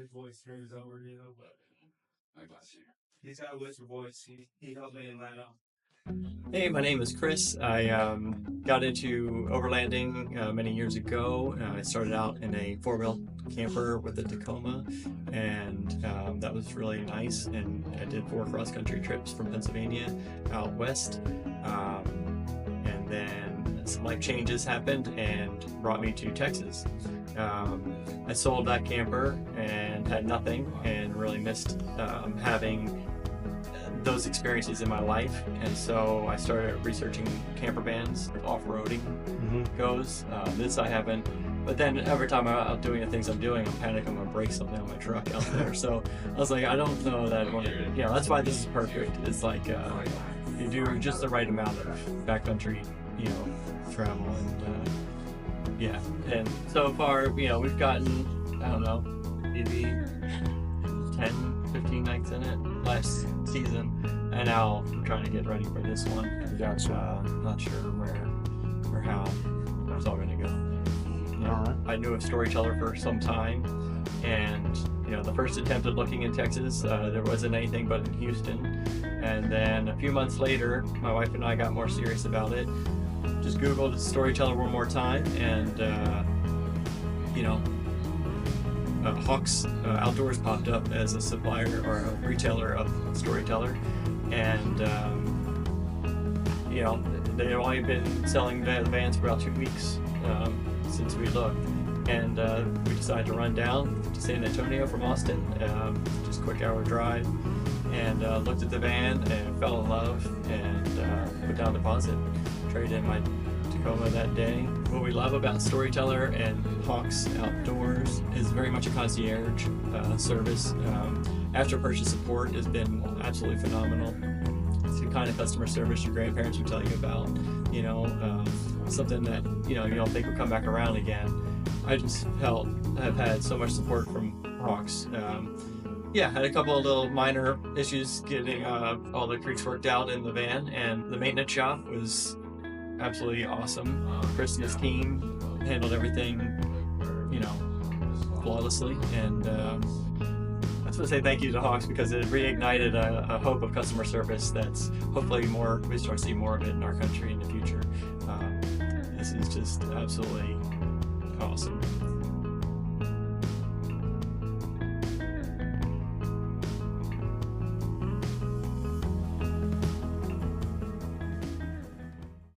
his voice carries over, but I got you. He's got a whisper voice. He helped me in that. Hey, my name is Chris. I got into overlanding many years ago. I started out in a four-wheel camper with a Tacoma, and that was really nice. And I did 4 cross-country trips from Pennsylvania out west. And then some life changes happened and brought me to Texas. I sold that camper and had nothing, and really missed having those experiences in my life, and so I started researching camper vans, off-roading goes. This I haven't, but then every time I'm out doing the things I'm doing, I'm panicking I'm gonna break something on my truck out there. So I was like, I don't know that I want to. Yeah, that's why this is perfect. It's like you do just the right amount of backcountry, travel, and yeah. And so far, we've gotten, I don't know, maybe 10-15 nights in it last season, and now I'm trying to get ready for this one. Gotcha. Not sure where or how it's all gonna go. Alright. I knew a storyteller for some time, and the first attempt at looking in Texas, there wasn't anything but in Houston. And then a few months later, my wife and I got more serious about it. Just Googled storyteller one more time, and Hawks Outdoors popped up as a supplier or a retailer of storyteller, and they've only been selling vans for about 2 weeks since we looked, and we decided to run down to San Antonio from Austin, just a quick hour drive, and looked at the van and fell in love, and put down a deposit, traded in my Tacoma that day. What we love about Storyteller and Hawks Outdoors is very much a concierge service. After purchase support has been absolutely phenomenal. It's the kind of customer service your grandparents would tell you about. Something that you don't think will come back around again. I just have had so much support from Hawks. Had a couple of little minor issues getting all the creaks worked out in the van, and the maintenance shop was absolutely awesome. Chris and his team handled everything, flawlessly, and I just want to say thank you to Hawks, because it reignited a hope of customer service that's hopefully we start to see more of it in our country in the future. This is just absolutely awesome.